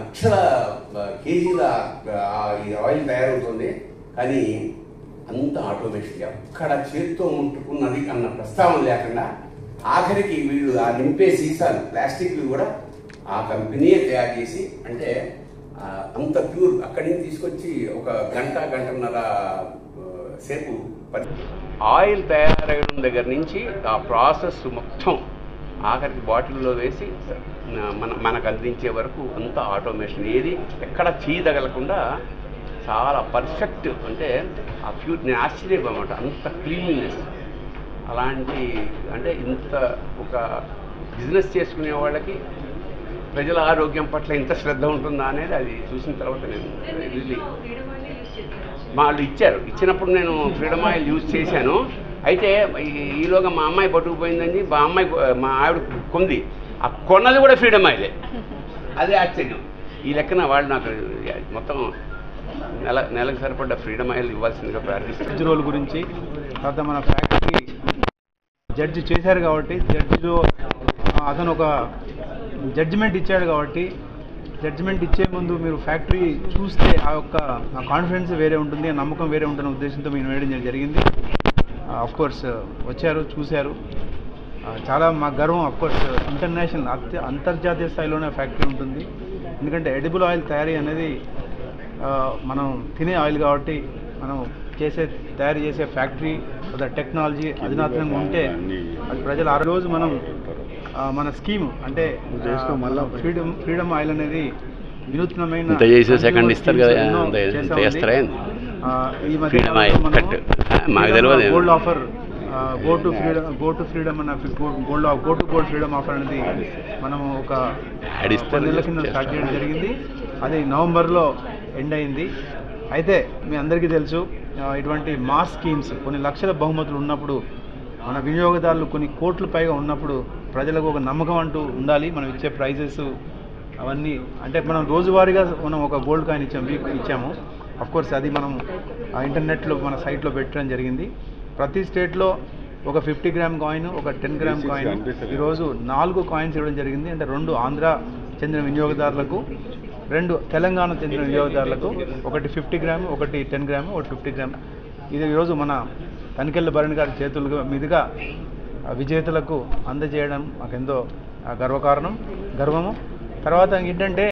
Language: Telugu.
లక్షల కేజీల ఈ ఆయిల్ తయారవుతుంది. కానీ అంత ఆటోమేషన్, ఎక్కడ చేతితో ముట్టుకున్నది అన్న ప్రస్తావన లేకుండా ఆఖరికి వీళ్ళు ఆ నింపే సీసాలు ప్లాస్టిక్లు కూడా ఆ కంపెనీయే తయారు చేసి, అంటే అంత ప్యూర్ అక్కడి నుంచి తీసుకొచ్చి ఒక గంటన్నర సేపు ఆయిల్ తయారయ్యడం దగ్గర నుంచి ఆ ప్రాసెస్ మొత్తం ఆఖరికి బాటిల్లో వేసి మనకు అందించే వరకు అంత ఆటోమేషన్, ఏది ఎక్కడ చేయదగలకుండా చాలా పర్ఫెక్ట్. అంటే ఆ ప్యూర్, నేను ఆశ్చర్యపోమాట అంత క్లీన్లీనెస్. అలాంటి అంటే ఇంత ఒక బిజినెస్ చేసుకునే వాళ్ళకి ప్రజల ఆరోగ్యం పట్ల ఇంత శ్రద్ధ ఉంటుందా అనేది అది చూసిన తర్వాత నేను రియల్లీ, వాళ్ళు ఇచ్చినప్పుడు నేను ఫ్రీడమ్ ఆయిల్ యూజ్ చేశాను. అయితే ఈలోగా మా అమ్మాయి పట్టుకుపోయిందని మా ఆవిడ కొంది, ఆ కొన్నది కూడా ఫ్రీడమ్ ఆయిలే. అదే ఆశ్చర్యం. ఈ లెక్కన వాళ్ళు నాకు మొత్తం నెలకు సరిపడ్డ ఫ్రీడమ్ ఆయిల్ ఇవ్వాల్సిందిగా ప్రార్థిస్తాను. రోజుల గురించి తర్వాత మన ఫ్యాక్టరీ జడ్జి చేశారు కాబట్టి, జడ్జిలో అతను ఒక జడ్జిమెంట్ ఇచ్చాడు కాబట్టి, జడ్జిమెంట్ ఇచ్చే ముందు మీరు ఫ్యాక్టరీ చూస్తే ఆ కాన్ఫిడెన్స్ వేరే ఉంటుంది, ఆ నమ్మకం వేరే ఉంటున్న ఉద్దేశంతో మేము వేయడం జరిగింది. కోర్స్ వచ్చారు, చూశారు. చాలా మా గర్వం. కోర్స్ ఇంటర్నేషనల్ అంతర్జాతీయ స్థాయిలోనే ఫ్యాక్టరీ ఉంటుంది. ఎందుకంటే ఎడిబుల్ ఆయిల్ తయారీ అనేది మనం తినే ఆయిల్ కాబట్టి, మనం తయారు చేసే ఫ్యాక్టరీ టెక్నాలజీ అధునాతనంగా ఉంటే అది ప్రజలు ఆ రోజు మనం మన స్కీమ్ అంటే ఫ్రీడమ్ ఆయిల్ అనేది వినూత్నమైన ఈ మధ్య gold offer, go to freedom అన్న go to gold freedom offer అనేది మనం ఒక 10 నెలల కింద స్టార్ట్ చేయడం జరిగింది. అది నవంబర్లో ఎండ్ అయింది. అయితే మీ అందరికీ తెలుసు, ఇటువంటి మాస్ స్కీమ్స్ కొన్ని లక్షల బహుమతులు ఉన్నప్పుడు, మన వినియోగదారులు కొన్ని కోట్ల పైగా ఉన్నప్పుడు ప్రజలకు ఒక నమ్మకం అంటూ ఉండాలి. మనం ఇచ్చే ప్రైజెస్ అవన్నీ, అంటే మనం రోజువారీగా మనం ఒక గోల్డ్ కాయిన్ ఇచ్చాము. అఫ్కోర్స్ అది మనం ఇంటర్నెట్లో మన సైట్లో పెట్టడం జరిగింది. ప్రతి స్టేట్లో ఒక 50 గ్రామ్ కాయిన్, ఒక 10 గ్రామ్ కాయిన్, ఈరోజు 4 కాయిన్స్ ఇవ్వడం జరిగింది. అంటే 2 ఆంధ్ర చెందిన వినియోగదారులకు, 2 తెలంగాణ చెందిన వినియోగదారులకు, ఒకటి 50 గ్రామ్, ఒకటి 10 గ్రామ్, ఒకటి 50 గ్రామ్. ఇది ఈరోజు మన తనికెళ్ళ భరణి గారి చేతుల మీదుగా విజేతలకు అందజేయడం మాకెంతో గర్వము. తర్వాత ఏంటంటే